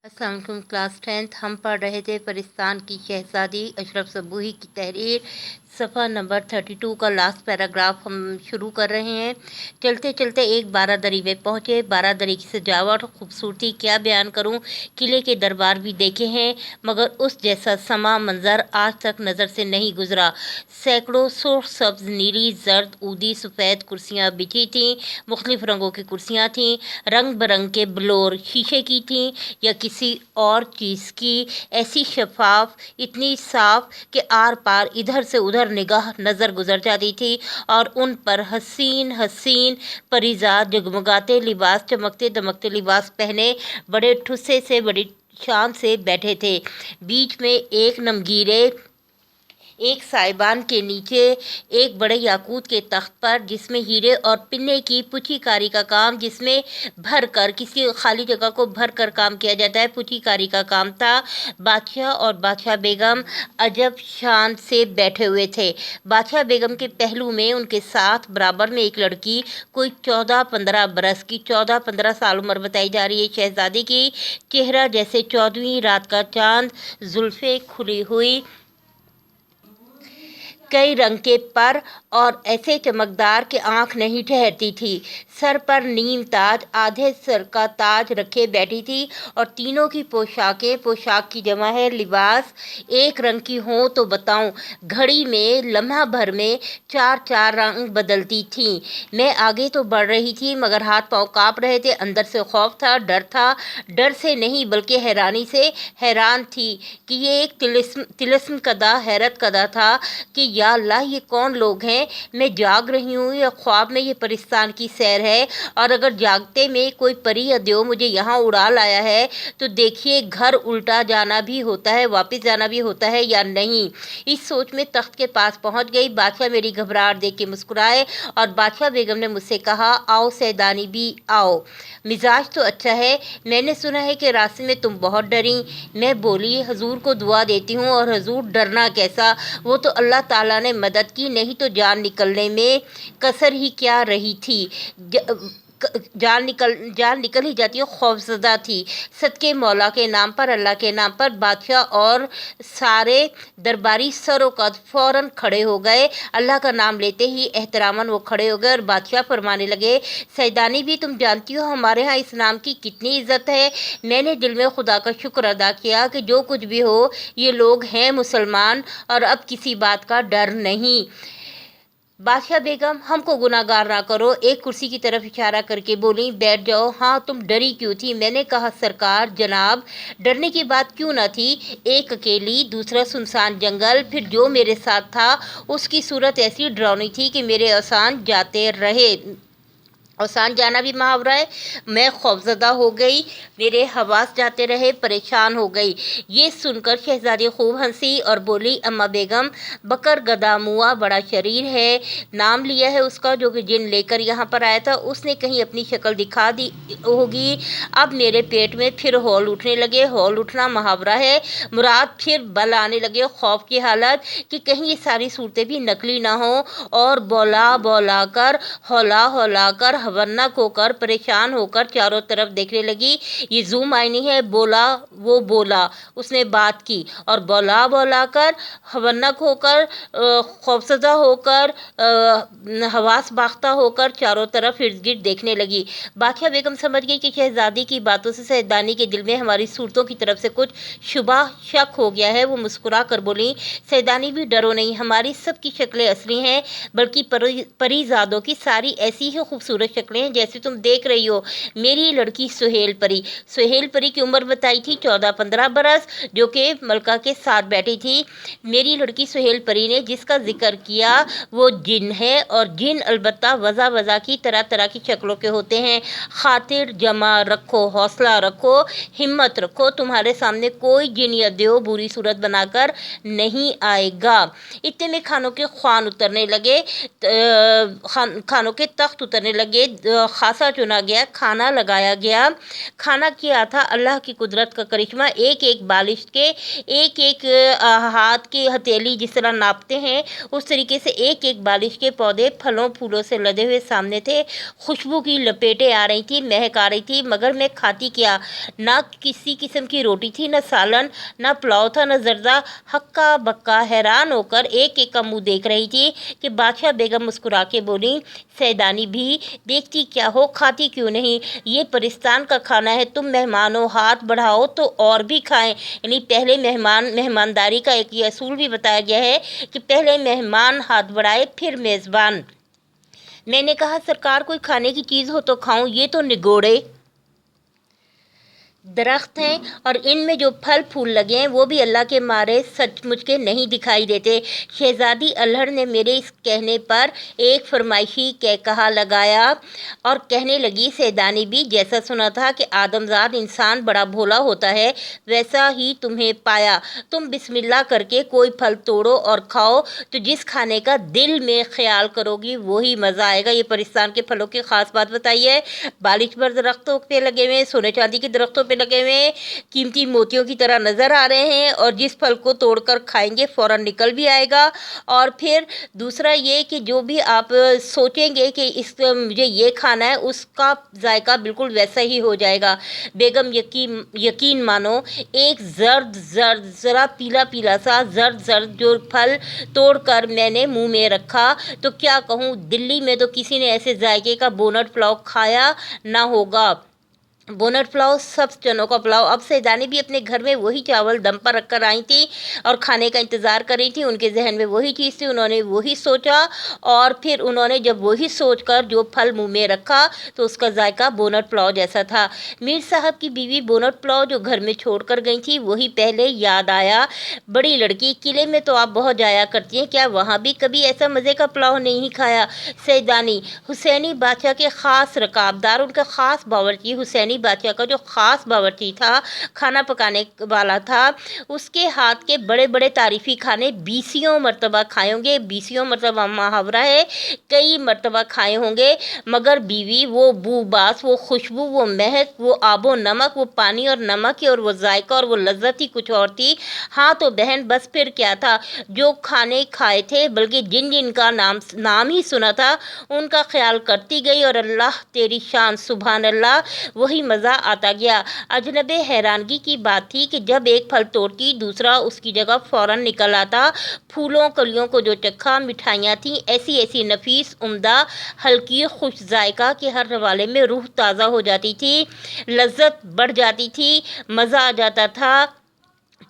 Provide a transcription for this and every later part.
अस्सलाम वालेकुम class 10th हम पढ़ रहे थे परिस्तान की शहज़ादी अशरफ सबूही की तहरीर सफ़ा नंबर 32 का लास्ट पैराग्राफ हम शुरू कर रहे हैं। चलते चलते एक बारादरी में पहुँचे। बारादरी की सजावट खूबसूरती क्या बयान करूं। किले के दरबार भी देखे हैं मगर उस जैसा समा मंज़र आज तक नज़र से नहीं गुज़रा। सैकड़ों सुर्ख सब्ज़ नीली जर्द ऊदी सफ़ेद कुर्सियाँ बिछी थीं। मुख्तलिफ़ रंगों की कुर्सियाँ थीं। रंग बरंग के ब्लोर शीशे की थीं या किसी और चीज़ की। ऐसी शफाफ इतनी साफ कि आर पार इधर से उधर निगाह नज़र गुजर जाती थी और उन पर हसीन हसीन परिजात जगमगाते लिबास चमकते दमकते लिबास पहने बड़े ठुस्से से बड़ी शान से बैठे थे। बीच में एक नमगीरे एक साइबान के नीचे एक बड़े याकूत के तख्त पर जिसमें हीरे और पिन्ने की पुछीकारी का काम, जिसमें भर कर किसी खाली जगह को भर कर काम किया जाता है, पुछीकारी का काम था। बादशाह और बादशाह बेगम अजब शान से बैठे हुए थे। बादशाह बेगम के पहलू में उनके साथ बराबर में एक लड़की, कोई 14-15 बरस की, 14-15 साल उम्र बताई जा रही है शहजादी की। चेहरा जैसे 14वीं रात का चांद, जुल्फ़ें खुली हुई, कई रंग के पर और ऐसे चमकदार कि आंख नहीं ठहरती थी। सर पर नीम ताज, आधे सर का ताज रखे बैठी थी और तीनों की पोशाकें, पोशाक की जमा है लिबास, एक रंग की हों तो बताऊं। घड़ी में लम्हा भर में 4-4 रंग बदलती थीं। मैं आगे तो बढ़ रही थी मगर हाथ पांव कांप रहे थे। अंदर से खौफ था, डर था। डर से नहीं बल्कि हैरानी से हैरान थी कि ये एक तिलिस्म कदा, हैरत कदा था कि या अल्लाह ये कौन लोग हैं। मैं जाग रही हूँ या ख्वाब में ये परिस्तान की सैर है। और अगर जागते में कोई परी या देव मुझे यहाँ उड़ा लाया है तो देखिए घर उल्टा जाना भी होता है, वापस जाना भी होता है या नहीं। इस सोच में तख्त के पास पहुँच गई। बादशाह मेरी घबराहट देख के मुस्कुराए और बादशाह बेगम ने मुझसे कहा, आओ सैदानी भी आओ, मिजाज तो अच्छा है। मैंने सुना है कि रास्ते में तुम बहुत डरी। मैं बोली, हजूर को दुआ देती हूँ और हजूर डरना कैसा, वो तो अल्लाह ताला ने मदद की, नहीं तो जान निकलने में कसर ही क्या रही थी। जान निकल ही जाती है। खौफजदा थी। सदके मौला के नाम पर, अल्लाह के नाम पर। बादशाह और सारे दरबारी सरों का फ़ौरन खड़े हो गए। अल्लाह का नाम लेते ही एहतरामन वो खड़े हो गए और बादशाह फरमाने लगे, सैदानी भी तुम जानती हो हमारे यहाँ इस नाम की कितनी इज़्ज़त है। मैंने दिल में खुदा का शुक्र अदा किया कि जो कुछ भी हो ये लोग हैं मुसलमान और अब किसी बात का डर नहीं। बादशाह बेगम हमको गुनाहगार ना करो। एक कुर्सी की तरफ इशारा करके बोली, बैठ जाओ। हाँ, तुम डरी क्यों थी? मैंने कहा, सरकार जनाब, डरने की बात क्यों ना थी। एक अकेली, दूसरा सुनसान जंगल, फिर जो मेरे साथ था उसकी सूरत ऐसी डरावनी थी कि मेरे आसान जाते रहे। औसान जाना भी मुहावरा है। मैं खौफजदा हो गई, मेरे हवास जाते रहे, परेशान हो गई। ये सुनकर शहजादी खूब हंसी और बोली, अम्मा बेगम, बकर गदा मुआ बड़ा शरीर है। नाम लिया है उसका जो कि जिन लेकर यहाँ पर आया था, उसने कहीं अपनी शक्ल दिखा दी होगी। अब मेरे पेट में फिर हौल उठने लगे। हौल उठना मुहावरा है, मुराद फिर बल आने लगे, खौफ की हालत कि कहीं ये सारी सूरतें भी नकली ना हो। और बौला बौला कर, हौला हौला कर, हवन्नक होकर, परेशान होकर चारों तरफ देखने लगी। ये जूम आईनी है। बोला, वो बोला, उसने बात की और बोला बोला कर, हवन्नक होकर, खौफजदा होकर, हवास बाख्ता होकर चारों तरफ इर्द गिर्द देखने लगी। बादशाह बेगम समझ गई कि शहजादी की बातों से सैदानी के दिल में हमारी सूरतों की तरफ से कुछ शुबा शक हो गया है। वो मुस्कुरा कर बोली, सैदानी भी डरो नहीं, हमारी सबकी शक्लें असली हैं, बल्कि परीजादों की सारी ऐसी ही खूबसूरत शक्लें हैं जैसे तुम देख रही हो। मेरी लड़की सुहेल परी, सुहेल परी की उम्र बताई थी 14-15 बरस, जो कि मलका के साथ बैठी थी। मेरी लड़की सुहेल परी ने जिसका जिक्र किया वो जिन है और जिन अलबत्ता वज़ा वज़ा की तरह तरह की शक्लों के होते हैं। खातिर जमा रखो, हौसला रखो, हिम्मत रखो, तुम्हारे सामने कोई जिन या देव बुरी सूरत बनाकर नहीं आएगा। इतने में खानों के ख्वान उतरने लगे, खानों के तख्त उतरने लगे। سے خاصا چنا گیا، کھانا لگایا گیا۔ کھانا کیا تھا اللہ کی قدرت کا کرشمہ، ایک ایک بالش کے، ایک ایک ہاتھ کی ہتھیلی جس طرح ناپتے ہیں اس طریقے سے ایک ایک بالش کے پودے پھلوں پھولوں سے لدے ہوئے سامنے تھے۔ خوشبو کی لپیٹیں آ رہی تھی، مہک آ رہی تھی، مگر میں کھاتی کیا؟ نہ کسی قسم کی روٹی تھی، نہ سالن، نہ پلاؤ تھا، نہ زردہ۔ ہکا بکا حیران ہو کر ایک ایک کا منہ دیکھ رہی تھی کہ بادشاہ بیگم مسکرا کے بولی، سیدانی بھی دیکھتی کیا ہو، کھاتی کیوں نہیں؟ یہ پرستان کا کھانا ہے، تم مہمانوں، ہاتھ بڑھاؤ تو اور بھی کھائیں۔ یعنی پہلے مہمانداری کا ایک یہ اصول بھی بتایا گیا ہے کہ پہلے مہمان ہاتھ بڑھائے پھر میزبان۔ میں نے کہا سرکار کوئی کھانے کی چیز ہو تو کھاؤں، یہ تو نگوڑے درخت ہیں اور ان میں جو پھل پھول لگے ہیں وہ بھی اللہ کے مارے سچ مچ کے نہیں دکھائی دیتے۔ شہزادی الہڑ نے میرے اس کہنے پر ایک فرمائشی کہا لگایا اور کہنے لگی، سیدانی بھی جیسا سنا تھا کہ آدمزاد انسان بڑا بھولا ہوتا ہے ویسا ہی تمہیں پایا۔ تم بسم اللہ کر کے کوئی پھل توڑو اور کھاؤ تو جس کھانے کا دل میں خیال کرو گی وہی مزہ آئے گا۔ یہ پرستان کے پھلوں کی خاص بات بتائی ہے۔ بالش پر درختوں پہ لگے ہوئے، سونے چاندی کے درختوں پہ لگے ہوئے، قیمتی موتیوں کی طرح نظر آ رہے ہیں، اور جس پھل کو توڑ کر کھائیں گے فوراً نکل بھی آئے گا۔ اور پھر دوسرا یہ کہ جو بھی آپ سوچیں گے کہ مجھے یہ کھانا ہے اس کا ذائقہ بالکل ویسا ہی ہو جائے گا۔ بیگم یقین مانو، ایک زرد ذرا پیلا پیلا سا زرد جو پھل توڑ کر میں نے منہ میں رکھا تو کیا کہوں، دلی میں تو کسی نے ایسے ذائقے کا بونٹ پلاؤ کھایا نہ ہوگا۔ بونٹ پلاؤ، سبز چنوں کا پلاؤ۔ اب سیدانی بھی اپنے گھر میں وہی چاول دم پر رکھ کر آئی تھی اور کھانے کا انتظار کر رہی تھی۔ ان کے ذہن میں وہی چیز تھی، انہوں نے وہی سوچا، اور پھر انہوں نے جب وہی سوچ کر جو پھل منہ میں رکھا تو اس کا ذائقہ بونٹ پلاؤ جیسا تھا۔ میر صاحب کی بیوی بونٹ پلاؤ جو گھر میں چھوڑ کر گئی تھی وہی پہلے یاد آیا۔ بڑی لڑکی، قلعے میں تو آپ بہت جایا کرتی ہیں، کیا وہاں بھی کبھی ایسا مزے کا پلاؤ نہیں کھایا؟ سیدانی، حسینی بادشاہ کے خاص رکابدار، ان کا خاص باورچی، حسینی بادشاہ کا جو خاص باورچی تھا، کھانا پکانے والا تھا، اس کے ہاتھ کے بڑے بڑے تعریفی کھانے 20 مرتبہ کھائے ہوں گے۔ 20 مرتبہ محاورہ ہے، کئی مرتبہ کھائے ہوں گے، مگر بیوی وہ بو باس، وہ خوشبو، وہ مہک، وہ آب و نمک، وہ پانی اور نمک اور وہ ذائقہ اور وہ لذت ہی کچھ اور تھی۔ ہاں تو بہن بس پھر کیا تھا، جو کھانے کھائے تھے بلکہ جن کا نام ہی سنا تھا ان کا خیال کرتی گئی، اور اللہ تیری شان، سبحان اللہ، وہی مزہ آتا گیا۔ اجنب حیرانگی کی بات تھی کہ جب ایک پھل توڑتی دوسرا اس کی جگہ فوراً نکل آتا۔ پھولوں کلیوں کو جو چکھا، مٹھائیاں تھیں ایسی نفیس، عمدہ، ہلکی، خوش ذائقہ کہ ہر حوالے میں روح تازہ ہو جاتی تھی، لذت بڑھ جاتی تھی، مزہ آ جاتا تھا۔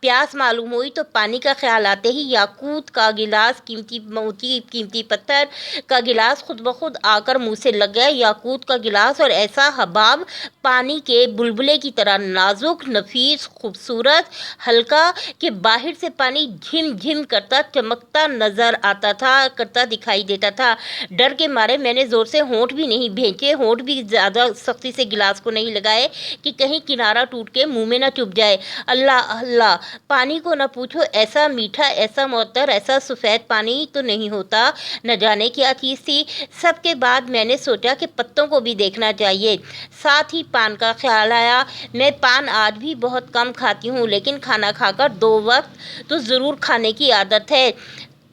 پیاس معلوم ہوئی تو پانی کا خیال آتے ہی یاقوت کا گلاس، قیمتی موتی، قیمتی پتھر کا گلاس خود بخود آ کر منہ سے لگ گیا۔ یاقوت کا گلاس اور ایسا حباب، پانی کے بلبلے کی طرح نازک، نفیس، خوبصورت، ہلکا کہ باہر سے پانی جھم جھم کرتا چمکتا نظر آتا تھا، کرتا دکھائی دیتا تھا۔ ڈر کے مارے میں نے زور سے ہونٹ بھی نہیں بھینچے، ہونٹ بھی زیادہ سختی سے گلاس کو نہیں لگائے کہ کہیں کنارہ ٹوٹ کے منہ میں نہ چپ جائے۔ اللہ اللہ، پانی کو نہ پوچھو، ایسا میٹھا، ایسا معطر، ایسا سفید پانی تو نہیں ہوتا، نہ جانے کیا چیز تھی۔ سب کے بعد میں نے سوچا کہ پتوں کو بھی دیکھنا چاہیے، ساتھ ہی پان کا خیال آیا۔ میں پان آج بھی بہت کم کھاتی ہوں، لیکن کھانا کھا کر 2 وقت تو ضرور کھانے کی عادت ہے۔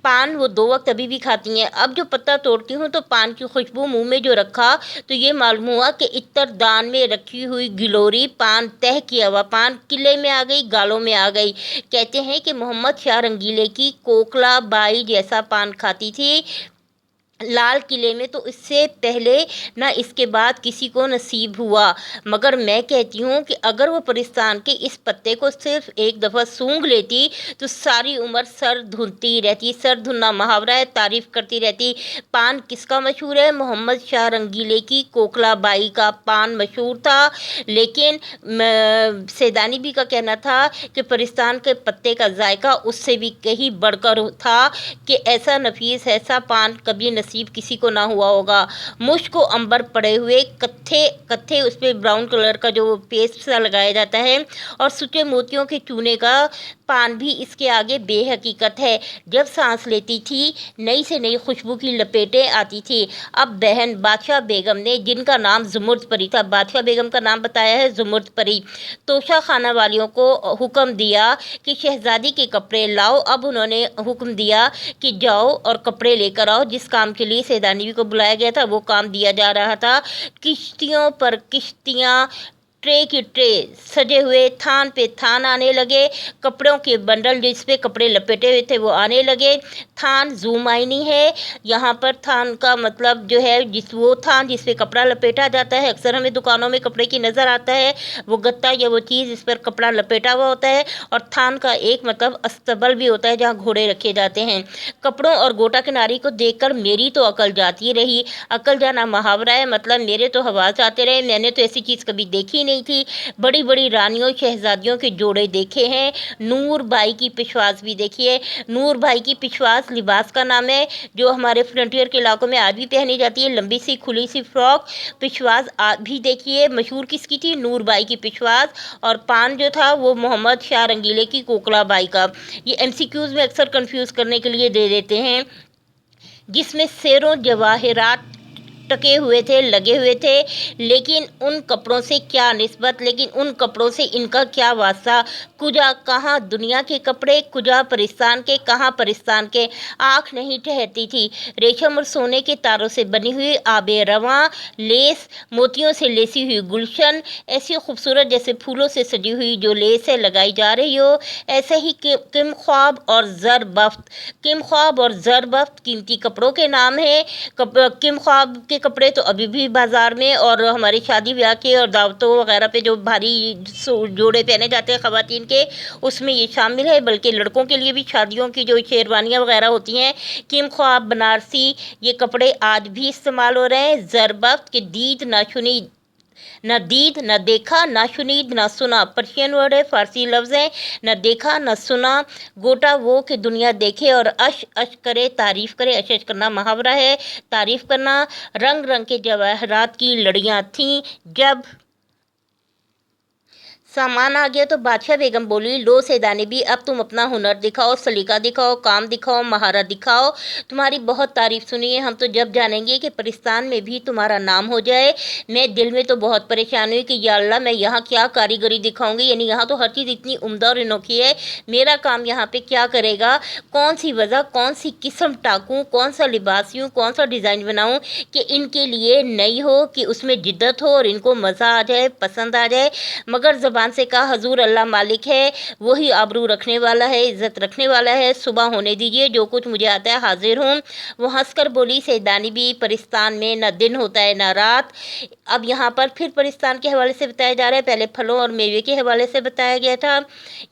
پان وہ 2 وقت ابھی بھی کھاتی ہیں۔ اب جو پتا توڑتی ہوں تو پان کی خوشبو منہ میں جو رکھا تو یہ معلوم ہوا کہ عطر دان میں رکھی ہوئی گلوری پان، تہ کیا ہوا پان قلعے میں آ گئی، گالوں میں آ گئی۔ کہتے ہیں کہ محمد شاہ رنگیلے کی کوکلا بائی جیسا پان کھاتی تھی لال قلعے میں، تو اس سے پہلے نہ اس کے بعد کسی کو نصیب ہوا۔ مگر میں کہتی ہوں کہ اگر وہ پرستان کے اس پتے کو صرف ایک دفعہ سونگھ لیتی تو ساری عمر سر دھنتی رہتی۔ سر دھننا محاورہ ہے، تعریف کرتی رہتی۔ پان کس کا مشہور ہے؟ محمد شاہ رنگیلے کی کوکلا بائی کا پان مشہور تھا، لیکن سیدانی بھی کا کہنا تھا کہ پرستان کے پتے کا ذائقہ اس سے بھی کہیں بڑھ کر تھا کہ ایسا نفیس، ایسا پان کبھی نصیب کسی کو نہ ہوا ہوگا۔ مشک و عنبر پڑے ہوئے، کتھے اس پہ براؤن کلر کا جو پیسٹ سا لگایا جاتا ہے، اور سچے موتیوں کے چونے کا पान भी इसके आगे बेहकीकत है। जब सांस लेती थी नई से नई खुशबू की लपेटें आती थी। अब बहन बादशाह बेगम ने, जिनका नाम ज़ुमुर्द परी था, बादशाह बेगम का नाम बताया है ज़ुमुर्द परी, तोशा खाना वालियों को हुक्म दिया कि शहजादी के कपड़े लाओ। अब उन्होंने हुक्म दिया कि जाओ और कपड़े लेकर आओ। जिस काम के लिए सैदानी को बुलाया गया था वो काम दिया जा रहा था। किश्तियों पर किश्तियाँ, ट्रे की ट्रे सजे हुए, थान पे थान आने लगे। कपड़ों के बंडल जिस पे कपड़े लपेटे हुए थे वो आने लगे। थान जूम आइनी है। यहाँ पर थान का मतलब जो है वो थान जिस पे कपड़ा लपेटा जाता है, अक्सर हमें दुकानों में कपड़े की नज़र आता है, वो गत्ता या वो चीज़ इस पर कपड़ा लपेटा हुआ होता है। और थान का एक मतलब अस्तबल भी होता है जहाँ घोड़े रखे जाते हैं। कपड़ों और गोटा किनारी को देखकर मेरी तो अकल जाती रही। अकल जाना मुहावरा है, मतलब मेरे तो हवास आते रहे। मैंने तो ऐसी चीज़ कभी देखी नहीं थी। बड़ी बड़ी रानियों शहजादियों के जोड़े देखे हैं। नूर बाई की पिशवास भी देखिए। नूर बाई की पिशवास लिबास का नाम है जो हमारे फ्रंटियर के इलाकों में आज भी पहनी जाती है, लंबी सी खुली सी फ्रॉक। पिशवास भी देखिए मशहूर किसकी थी, नूर बाई की पिशवास। और पान जो था वो मोहम्मद शाह रंगीले की कोकला बाई का। ये MCQs में अक्सर कंफ्यूज करने के लिए दे देते हैं, जिसमें शेरों जवाहरात टके हुए थे, लगे हुए थे। लेकिन उन कपड़ों से क्या निस्बत, लेकिन उन कपड़ों से इनका क्या वास्ता। कुजा कहाँ दुनिया के कपड़े, कुजा परिस्तान के, कहाँ परिस्तान के। आँख नहीं ठहरती थी। रेशम और सोने के तारों से बनी हुई आबे रवां लेस, मोतियों से लेसी हुई गुलशन, ऐसी खूबसूरत जैसे फूलों से सजी हुई जो लेस है लगाई जा रही हो। ऐसे ही किम ख्वाब और ज़रबफ्त। किम ख्वाब और ज़रबफ्त कीमती कपड़ों के नाम हैं। किम ख्वाब के कपड़े तो अभी भी बाज़ार में और हमारी शादी ब्याह के और दावतों वगैरह पे जो भारी जोड़े पहने जाते हैं ख़वातीन के, उसमें ये शामिल है। बल्कि लड़कों के लिए भी शादियों की जो शेरवानियाँ वगैरह होती हैं, किम ख्वाब बनारसी, ये कपड़े आज भी इस्तेमाल हो रहे हैं। ज़रबफ्त के दीद नाशुनीद, न दीद न देखा, न शुनीद न सुना, पर्शियन वर्ड है, फारसी लफ्ज़ है। न देखा न सुना, गोटा वो कि दुनिया देखे और अश अश करे, तारीफ़ करे। अश अश करना मुहावरा है, तारीफ़ करना। रंग रंग के जवाहरात की लड़ियाँ थीं। जब सामान आ गया तो बादशाह बेगम बोली, लो सैदानी भी, अब तुम अपना हुनर दिखाओ, सलीका दिखाओ, काम दिखाओ, महारत दिखाओ। तुम्हारी बहुत तारीफ़ सुनी है, हम तो जब जानेंगे कि परिस्तान में भी तुम्हारा नाम हो जाए। मैं दिल में तो बहुत परेशान हुई कि या अल्लाह मैं यहाँ क्या कारीगरी दिखाऊंगी, यानी यहाँ तो हर चीज़ इतनी उम्दा और अनोखी है, मेरा काम यहाँ पे क्या करेगा। कौन सी वजह, कौन सी किस्म टाकूँ, कौन सा लिबास यूँ, कौन सा डिज़ाइन बनाऊँ कि इनके लिए नई हो, कि उसमें जिद्दत हो और इनको मज़ा आ जाए, पसंद आ जाए। मगर ज़बान से कहा, हजूर अल्लाह मालिक है, वही आबरू रखने वाला है, इज़्ज़त रखने वाला है। सुबह होने दीजिए, जो कुछ मुझे आता है हाजिर हूँ। वो हंसकर बोली, सैदानी भी, परिस्तान में न दिन होता है न रात। अब यहाँ पर फिर परिस्तान के हवाले से बताया जा रहा है। पहले फलों और मेवे के हवाले से बताया गया था,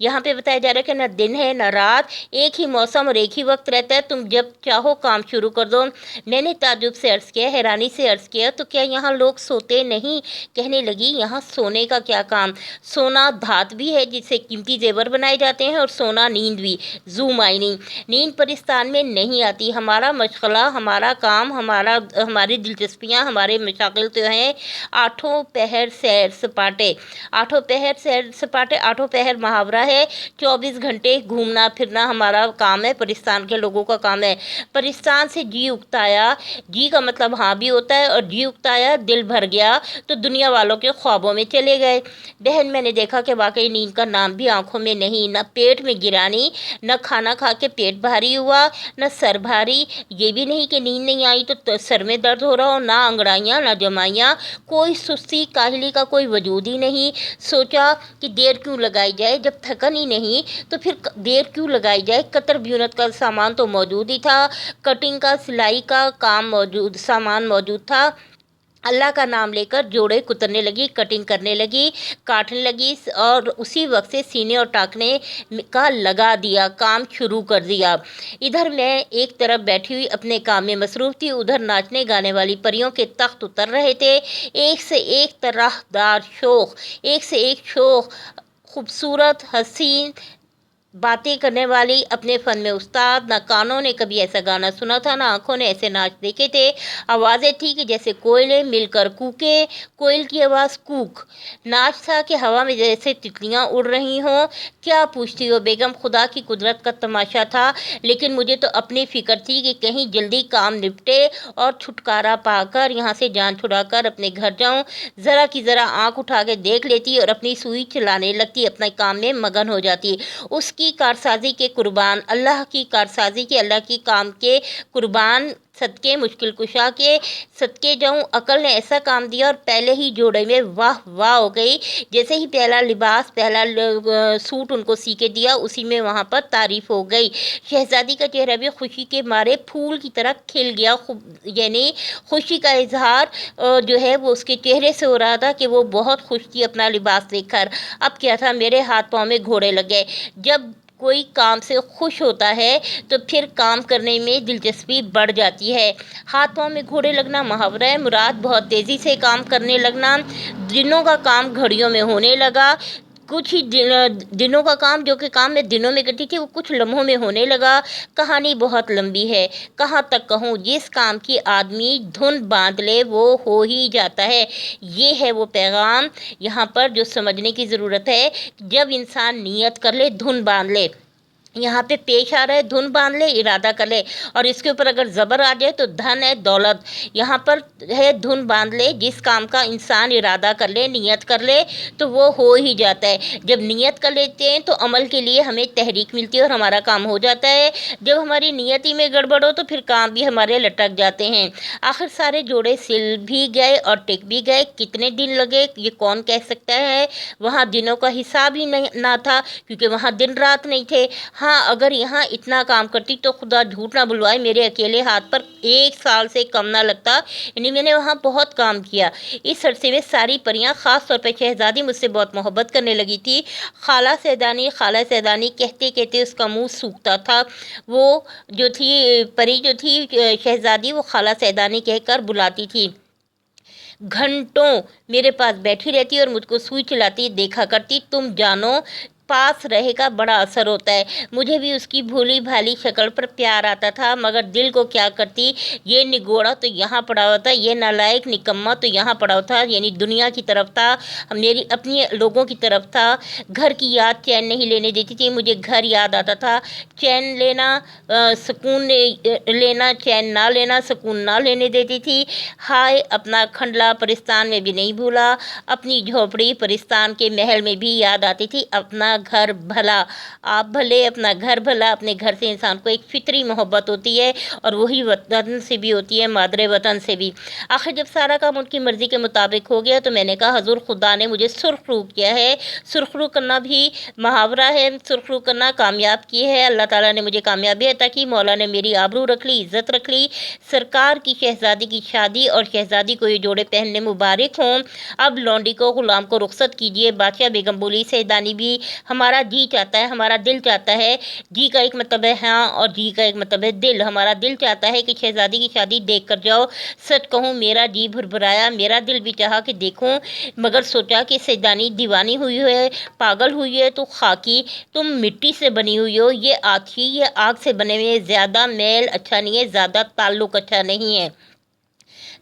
यहाँ पे बताया जा रहा है कि न दिन है न रात, एक ही मौसम और एक ही वक्त रहता है, तुम जब चाहो काम शुरू कर दो। मैंने ताज्जुब से अर्ज़ किया, हैरानी से अर्ज़ किया, तो क्या यहाँ लोग सोते नहीं। कहने लगी, यहाँ सोने का क्या काम। सोना धात भी है जिससे कीमती जेवर बनाए जाते हैं, और सोना नींद भी। जूम आइनी, नींद परिस्तान में नहीं आती। हमारा मशगला, हमारा काम, हमारी दिलचस्पियाँ, हमारे मशागिल तो हैं आठों पहर सैर सपाटे। आठों पहर सैर सपाटे, आठों पहर मुहावरा है, 24 घंटे घूमना फिरना हमारा काम है, परिस्तान के लोगों का काम है। परिस्तान से जी उकताया, जी का मतलब हाँ भी होता है, और जी उकताया दिल भर गया तो दुनिया वालों के ख्वाबों में चले गए। बहन मैंने देखा कि वाकई नींद का नाम भी आंखों में नहीं, न पेट में गिरानी, न खाना खा के पेट भारी हुआ, न सर भारी। ये भी नहीं कि नींद नहीं आई तो सर में दर्द हो रहा हो, ना अंगड़ाइयाँ ना जमाइयाँ, कोई सुस्ती काहली का कोई वजूद ही नहीं। सोचा कि देर क्यों लगाई जाए, जब थकन ही नहीं तो फिर देर क्यों लगाई जाए। कतर ब्यूनत का सामान तो मौजूद ही था, कटिंग का सिलाई का काम मौजूद, सामान मौजूद था। अल्लाह का नाम लेकर जोड़े कुतरने लगी, कटिंग करने लगी, काटने लगी, और उसी वक्त से सीने और टाकने का लगा दिया, काम शुरू कर दिया। इधर मैं एक तरफ बैठी हुई अपने काम में मसरूफ़ थी, उधर नाचने गाने वाली परियों के तख्त उतर रहे थे। एक से एक तरहदार शोख, एक से एक शोख, खूबसूरत, हसीन, बातें करने वाली, अपने फ़न में उस्ताद। ना कानों ने कभी ऐसा गाना सुना था, ना आँखों ने ऐसे नाच देखे थे। आवाज़ें थी कि जैसे कोयलें मिलकर कूकें, कोयल की आवाज़ कूक। नाच था कि हवा में जैसे तितलियाँ उड़ रही हों। क्या पूछती हो बेगम, खुदा की कुदरत का तमाशा था। लेकिन मुझे तो अपनी फ़िक्र थी कि कहीं जल्दी काम निपटे और छुटकारा पाकर यहाँ से जान छुड़ाकर अपने घर जाऊँ। ज़रा की ज़रा आँख उठा के देख लेती और अपनी सुई चलाने लगती, अपने काम में मगन हो जाती। उसकी कारसाजी के कुर्बान, अल्लाह की कारसाजी के, अल्लाह की काम के कुर्बान, सदके मुश्किल कुशा के सदके जाऊं। अकल ने ऐसा काम दिया और पहले ही जोड़े में वाह वाह हो गई। जैसे ही पहला लिबास, पहला सूट उनको सी के दिया, उसी में वहाँ पर तारीफ़ हो गई। शहज़ादी का चेहरा भी खुशी के मारे फूल की तरह खिल गया। यानी खुशी का इजहार जो है वो उसके चेहरे से हो रहा था कि वो बहुत खुश थी अपना लिबास देखकर। अब क्या था, मेरे हाथ पाँव में घोड़े लग गए। जब कोई काम से खुश होता है तो फिर काम करने में दिलचस्पी बढ़ जाती है। हाथ पाँव में घोड़े लगना मुहावरा है, मुराद बहुत तेज़ी से काम करने लगना। दिनों का काम घड़ियों में होने लगा। कुछ ही दिनों का काम, जो कि काम मैं दिनों में करती थी, वो कुछ लम्हों में होने लगा। कहानी बहुत लंबी है, कहाँ तक कहूँ। जिस काम की आदमी धुन बांध ले वो हो ही जाता है। ये है वो पैगाम यहाँ पर जो समझने की ज़रूरत है। जब इंसान नियत कर ले, धुन बांध ले, यहाँ पे पेश आ रहा है, धुन बांध ले, इरादा कर ले, और इसके ऊपर अगर ज़बर आ जाए तो धन है, दौलत। यहाँ पर है धुन बांध ले, जिस काम का इंसान इरादा कर ले, नियत कर ले, तो वो हो ही जाता है। जब नियत कर लेते हैं तो अमल के लिए हमें तहरीक मिलती है और हमारा काम हो जाता है। जब हमारी नियति में गड़बड़ हो तो फिर काम भी हमारे लटक जाते हैं। आखिर सारे जोड़े सिल भी गए और टिक भी गए। कितने दिन लगे ये कौन कह सकता है। वहाँ दिनों का हिसाब ही नहीं ना था, क्योंकि वहाँ दिन रात नहीं थे। हाँ, अगर यहाँ इतना काम करती तो खुदा झूठ ना बुलवाए, मेरे अकेले हाथ पर 1 साल से कम ना लगता। यानी मैंने वहाँ बहुत काम किया। इस अरसे में सारी परियां, ख़ास तौर पर शहज़ादी, मुझसे बहुत मोहब्बत करने लगी थी। खाला सैदानी कहते कहते उसका मुंह सूखता था। वो जो थी परी, जो थी शहज़ादी, वो खाला सैदानी कहकर बुलाती थी। घंटों मेरे पास बैठी रहती और मुझको सुई चलाती देखा करती। तुम जानो, पास रहे का बड़ा असर होता है। मुझे भी उसकी भोली भाली शक्ल पर प्यार आता था, मगर दिल को क्या करती। ये निगोड़ा तो यहाँ पड़ा हुआ था, ये नालायक निकम्मा तो यहाँ पड़ा हुआ था। यानी दुनिया की तरफ था, मेरी अपनी लोगों की तरफ था। घर की याद चैन नहीं लेने देती थी। मुझे घर याद आता था। चैन लेना, सुकून लेना, चैन ना लेना, सुकून ना लेने देती थी। हाय, अपना खंडला परिस्तान में भी नहीं भूला। अपनी झोपड़ी परिस्तान के महल में भी याद आती थी। अपना घर भला, आप भले, अपना घर भला। अपने घर से इंसान को एक फितरी मोहब्बत होती है, और वही वतन से भी होती है, मादरे वतन से भी। आखिर जब सारा काम उनकी मर्ज़ी के मुताबिक हो गया तो मैंने कहा, हजूर खुदा ने मुझे सुरखरू किया है। सुरखरू करना भी मुहावरा है, सुरखरू करना कामयाब की है। अल्लाह ताला ने मुझे कामयाबी अता की। मौला ने मेरी आबरू रख ली, इज़्ज़त रख ली। सरकार की शहज़ादी की शादी और शहज़ादी को ये जोड़े पहनने मुबारक हों। अब लौंडी को, ग़ुलाम को रुखसत कीजिए। बादशाह बेगम बोली, सैदानी भी, हमारा जी चाहता है, हमारा दिल चाहता है। जी का एक मतलब है हाँ, और जी का एक मतलब है दिल। हमारा दिल चाहता है कि शहज़ादी की शादी देख कर जाओ। सच कहूँ, मेरा जी भुरभुराया, मेरा दिल भी चाहा कि देखूं, मगर सोचा कि सैदानी दीवानी हुई है, पागल हुई है। तो खाकी, तुम मिट्टी से बनी हुई हो, ये आखी, ये आग से बने हुए। ज़्यादा मेल अच्छा नहीं है, ज़्यादा ताल्लुक़ अच्छा नहीं है।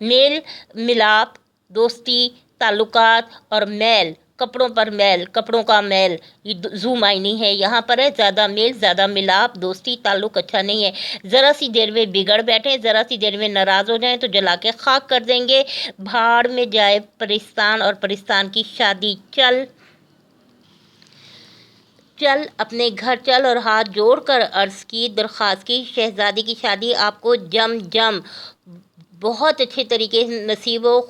मेल मिलाप, दोस्ती, ताल्लुकात और मैल, कपड़ों पर मैल, कपड़ों का मैल, ये ज़ू मायनी है। यहाँ पर है ज़्यादा मेल, ज़्यादा मिलाप, दोस्ती, ताल्लुक़ अच्छा नहीं है। ज़रा सी देर में बिगड़ बैठे, ज़रा सी देर में नाराज़ हो जाएं तो जला के खाक कर देंगे। भाड़ में जाए परिस्तान और परिस्तान की शादी। चल चल अपने घर चल। और हाथ जोड़कर अर्ज़ की, दरख्वास्त की, शहज़ादी की शादी आपको जम जम बहुत अच्छे तरीके से नसीब हो,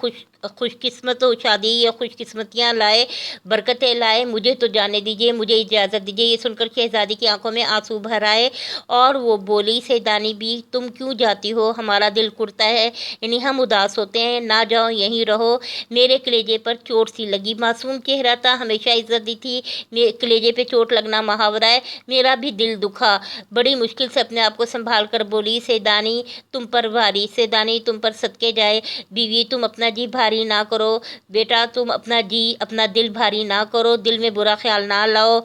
खुशकिस्मत हो। शादी या खुशकिस्मतियाँ लाए, बरकतें लाए। मुझे तो जाने दीजिए, मुझे इजाज़त दीजिए। ये सुनकर शहज़ादी की आंखों में आंसू भर आए और वो बोली, सैदानी भी, तुम क्यों जाती हो, हमारा दिल कुड़ता है, यानी हम उदास होते हैं। ना जाओ, यहीं रहो। मेरे कलेजे पर चोट सी लगी। मासूम चेहरा था, हमेशा इज़्ज़त दी थी। मेरे कलेजे पे चोट लगना मुहावरा है। मेरा भी दिल दुखा। बड़ी मुश्किल से अपने आप को संभाल कर बोली, सैदानी तुम पर भारी, सैदानी तुम पर सदके जाए। बीवी, तुम अपना जी भारी ना करो। बेटा, तुम अपना दिल भारी ना करो। दिल में बुरा ख्याल ना लाओ।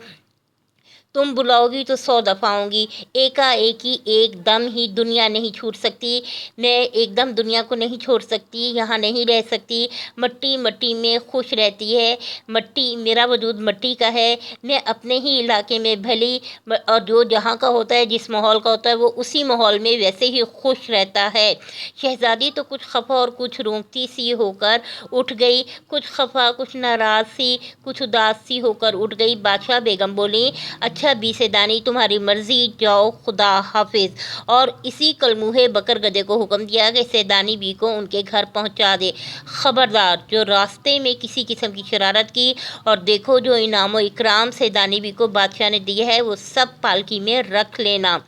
तुम बुलाओगी तो 100 दफ़ा आऊँगी। एकाएक ही एकदम ही दुनिया नहीं छूट सकती, मैं एकदम दुनिया को नहीं छोड़ सकती, यहाँ नहीं रह सकती। मट्टी मट्टी में खुश रहती है, मट्टी, मेरा वजूद मट्टी का है। मैं अपने ही इलाके में भली और जो जहाँ का होता है, जिस माहौल का होता है, वो उसी माहौल में वैसे ही खुश रहता है। शहज़ादी तो कुछ खफा और कुछ रोंगती सी होकर उठ गई, कुछ खफा, कुछ नाराज़ सी, कुछ उदास सी होकर उठ गई। बादशाह बेगम बोली, अच्छा बी सैदानी, तुम्हारी मर्ज़ी, जाओ, खुदा हाफिज़। और इसी कलमुहे बकर गधे को हुक्म दिया कि सैदानी बी को उनके घर पहुंचा दे। ख़बरदार जो रास्ते में किसी किस्म की शरारत की, और देखो जो इनाम व इकराम सैदानी बी को बादशाह ने दिया है वो सब पालकी में रख लेना।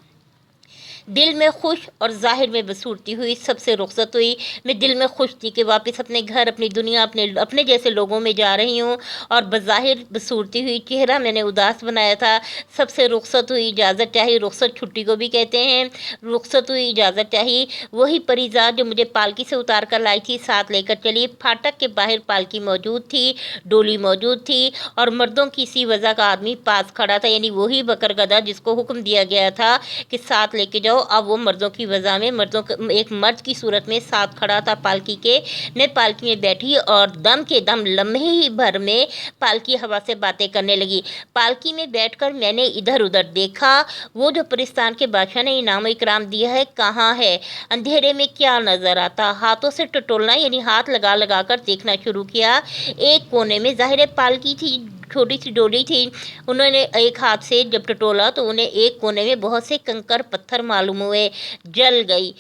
दिल में खुश और ज़ाहिर में बसूरती हुई सबसे रुखसत हुई। मैं दिल में खुश थी कि वापस अपने घर, अपनी दुनिया, अपने जैसे लोगों में जा रही हूँ, और बज़ाहिर बसूरती हुई चेहरा मैंने उदास बनाया था। सबसे रुखसत हुई, इजाज़त चाहिए, रुखसत छुट्टी को भी कहते हैं। रुखसत हुई, इजाज़त चाहिए। वही परिजात जो मुझे पालकी से उतार कर लाई थी साथ लेकर चली। फाटक के बाहर पालकी मौजूद थी, डोली मौजूद थी, और मर्दों की सी वज़ह का आदमी पास खड़ा था, यानी वही बकर गधा जिसको हुक्म दिया गया था कि साथ लेके जाओ। अब वो मर्दों की वज़ह में, एक मर्द की सूरत में साथ खड़ा था पालकी के। मैं पालकी में बैठी और दम के दम लम्हे ही भर में पालकी हवा से बातें करने लगी। पालकी में बैठकर मैंने इधर उधर देखा, वो जो परिस्तान के बादशाह ने इनाम इकराम दिया है कहाँ है। अंधेरे में क्या नज़र आता, हाथों से टटोलना, यानी हाथ लगा लगा कर देखना शुरू किया। एक कोने में ज़ाहिर पालकी थी, छोटी सी डोली थी। उन्होंने एक हाथ से जब टटोला तो उन्हें एक कोने में बहुत से कंकर पत्थर मालूम हुए। जल गई,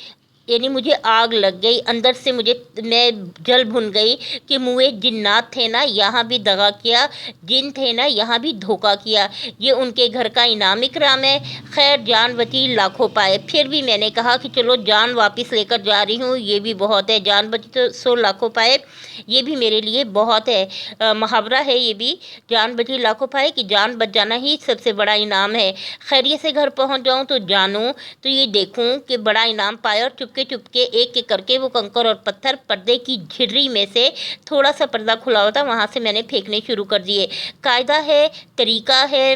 यानी मुझे आग लग गई अंदर से, मैं जल भुन गई कि मुए जिन्नात थे ना, यहाँ भी दगा किया, जिन थे ना, यहाँ भी धोखा किया। ये उनके घर का इनाम इकराम है। खैर जान बची लाखों पाए। फिर भी मैंने कहा कि चलो जान वापस लेकर जा रही हूँ, ये भी बहुत है। जान बची तो 100 लाखों पाए, ये भी मेरे लिए बहुत है। मुहावरा है ये भी, जान बची लाखों पाए, कि जान बच जाना ही सबसे बड़ा इनाम है। खैरियत से घर पहुँच जाऊँ तो जानूँ तो ये देखूँ कि बड़ा इनाम पाया, और चुपके एक एक करके वो कंकर और पत्थर पर्दे की झिर्री में से, थोड़ा सा पर्दा खुला हुआ था वहाँ से मैंने फेंकने शुरू कर दिए। कायदा है, तरीका है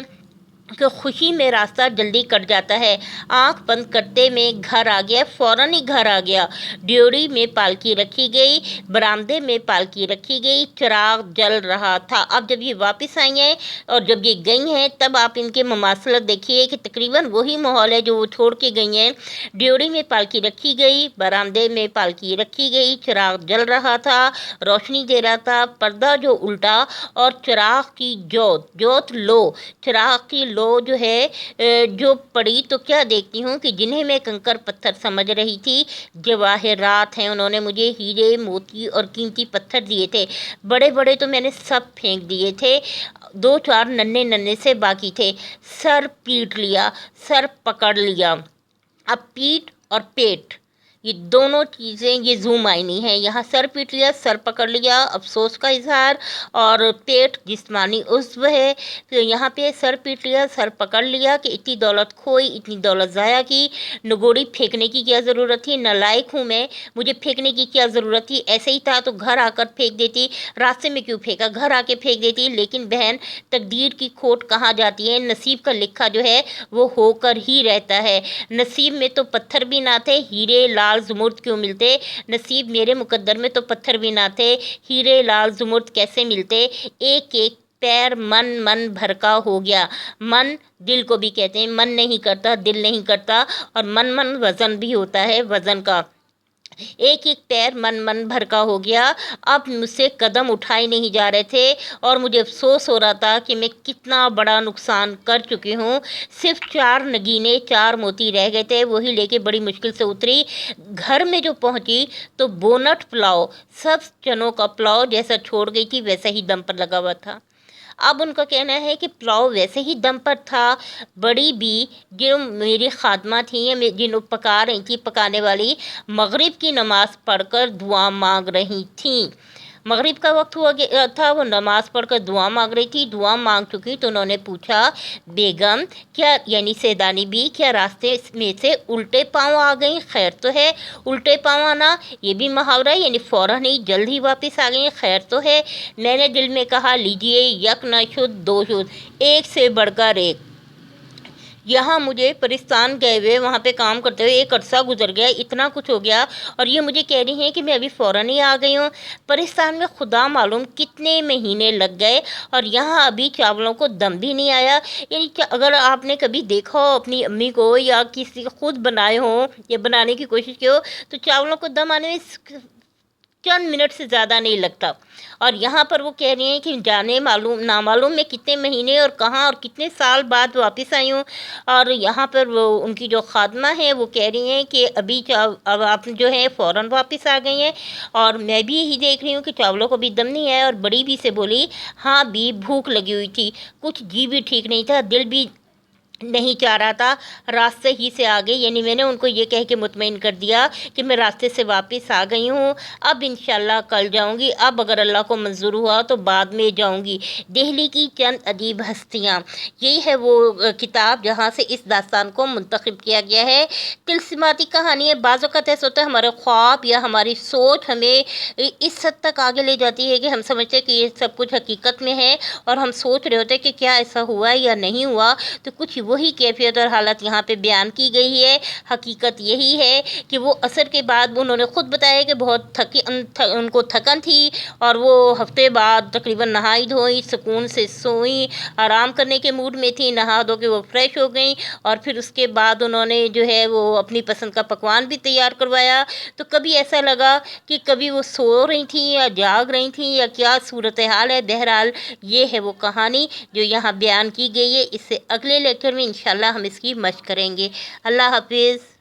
कि खुशी में रास्ता जल्दी कट जाता है। आंख बंद करते में घर आ गया, फ़ौरन ही घर आ गया। ड्योरी में पालकी रखी गई, बरामदे में पालकी रखी गई, चिराग जल रहा था। अब जब ये वापस आई हैं और जब ये गई हैं, तब आप इनके ममासलत देखिए कि तकरीबन वही माहौल है जो वो छोड़ के गई हैं। ड्योरी में पालकी रखी गई, बरामदे में पालकी रखी गई, चिराग जल रहा था, रोशनी दे रहा था। पर्दा जो उल्टा और चिराग की जोत लो, चिराग की लो जो है जो पड़ी, तो क्या देखती हूँ कि जिन्हें मैं कंकर पत्थर समझ रही थी, जवाहरात हैं। उन्होंने मुझे हीरे, मोती और कीमती पत्थर दिए थे। बड़े बड़े तो मैंने सब फेंक दिए थे, 2-4 नन्हे नन्हे से बाकी थे। सर पीट लिया, सर पकड़ लिया। अब पीठ और पेट, ये दोनों चीज़ें ये जूम आईनी है। यहाँ सर पीट लिया, सर पकड़ लिया, अफसोस का इजहार, और पेट जिस्मानी उज़्व है। तो यहाँ पे सर पीट लिया, सर पकड़ लिया कि इतनी दौलत खोई, इतनी दौलत ज़ाया की, नगोड़ी फेंकने की क्या ज़रूरत थी, नालायक हूँ मैं, मुझे फेंकने की क्या ज़रूरत थी। ऐसे ही था तो घर आकर फेंक देती, रास्ते में क्यों फेंका, घर आके फेंक देती। लेकिन बहन, तकदीर की खोट कहाँ जाती है, नसीब का लिखा जो है वो होकर ही रहता है। नसीब में तो पत्थर भी ना थे, हीरे लाल ज़ुमुर्द क्यों मिलते। नसीब मेरे मुकद्दर में तो पत्थर भी ना थे, हीरे लाल ज़ुमुर्द कैसे मिलते। एक एक पैर मन भरका हो गया। मन दिल को भी कहते हैं, मन नहीं करता, दिल नहीं करता, और मन वज़न भी होता है, वज़न का। एक एक पैर मन भर का हो गया। अब मुझसे कदम उठाए नहीं जा रहे थे, और मुझे अफसोस हो रहा था कि मैं कितना बड़ा नुकसान कर चुकी हूँ। सिर्फ 4 नगीने, 4 मोती रह गए थे, वही लेके बड़ी मुश्किल से उतरी। घर में जो पहुँची तो बोनट पुलाव, सब चनों का पुलाव जैसा छोड़ गई थी वैसा ही दम पर लगा हुआ था। अब उनका कहना है कि पुलाव वैसे ही दम पर था। बड़ी बी जो मेरी खादमा थी, या जिन पका रही थी, पकाने वाली, मगरिब की नमाज़ पढ़कर दुआ मांग रही थीं। मगरिब का वक्त हुआ गया था, वो नमाज़ पढ़कर दुआ मांग रही थी। दुआ मांग चुकी तो उन्होंने पूछा, बेगम क्या, यानी सैदानी बी, क्या रास्ते में से उल्टे पाँव आ गई, खैर तो है। उल्टे पाँव आना ये भी मुहावरा है, यानी फ़ौरन ही जल्द ही वापस आ गई, खैर तो है। मैंने दिल में कहा, लीजिए, यक न शुद्ध दो शुद्ध, एक से बढ़कर एक। یہاں مجھے پرستان گئے ہوئے وہاں پہ کام کرتے ہوئے ایک عرصہ گزر گیا، اتنا کچھ ہو گیا، اور یہ مجھے کہہ رہی ہیں کہ میں ابھی فوراً ہی آ گئی ہوں۔ پرستان میں خدا معلوم کتنے مہینے لگ گئے اور یہاں ابھی چاولوں کو دم بھی نہیں آیا۔ یعنی اگر آپ نے کبھی دیکھا ہو اپنی امی کو یا کسی کو خود بنائے ہوں یا بنانے کی کوشش کی ہو تو چاولوں کو دم آنے میں چند منٹ سے زیادہ نہیں لگتا، اور یہاں پر وہ کہہ رہی ہیں کہ جانے معلوم نامعلوم میں کتنے مہینے اور کہاں اور کتنے سال بعد واپس آئی ہوں۔ اور یہاں پر وہ ان کی جو خادمہ ہے وہ کہہ رہی ہیں کہ اب آپ جو ہے فوراً واپس آ گئی ہیں، اور میں بھی یہی دیکھ رہی ہوں کہ چاولوں کو بھی دم نہیں ہے۔ اور بڑی بھی سے بولی ہاں بھی بھوک لگی ہوئی تھی، کچھ جی بھی ٹھیک نہیں تھا، دل بھی نہیں چاہ رہا تھا، راستے ہی سے آ گئی۔ یعنی میں نے ان کو یہ کہہ کے مطمئن کر دیا کہ میں راستے سے واپس آ گئی ہوں، اب انشاءاللہ کل جاؤں گی، اب اگر اللہ کو منظور ہوا تو بعد میں جاؤں گی۔ دہلی کی چند عجیب ہستیاں، یہی ہے وہ کتاب جہاں سے اس داستان کو منتخب کیا گیا ہے۔ طلسماتی کہانی ہے، بعض اوقات ایسا ہوتا ہے ہمارے خواب یا ہماری سوچ ہمیں اس حد تک آگے لے جاتی ہے کہ ہم سمجھتے ہیں کہ یہ سب کچھ حقیقت میں ہے، اور ہم سوچ رہے ہوتے ہیں کہ کیا ایسا ہوا یا نہیں ہوا، تو کچھ وہی کیفیت اور حالت یہاں پہ بیان کی گئی ہے۔ حقیقت یہی ہے کہ وہ عصر کے بعد انہوں نے خود بتایا کہ بہت ان کو تھکن تھی، اور وہ ہفتے بعد تقریباً نہائی دھوئی، سکون سے سوئیں، آرام کرنے کے موڈ میں تھی، نہا دھو کے وہ فریش ہو گئیں، اور پھر اس کے بعد انہوں نے جو ہے وہ اپنی پسند کا پکوان بھی تیار کروایا۔ تو کبھی ایسا لگا کہ کبھی وہ سو رہی تھیں یا جاگ رہی تھیں یا کیا صورتحال ہے۔ بہرحال یہ ہے وہ کہانی جو یہاں بیان کی گئی ہے۔ اس سے اگلے لیکچر میں انشاءاللہ ہم اس کی مشق کریں گے۔ اللہ حافظ۔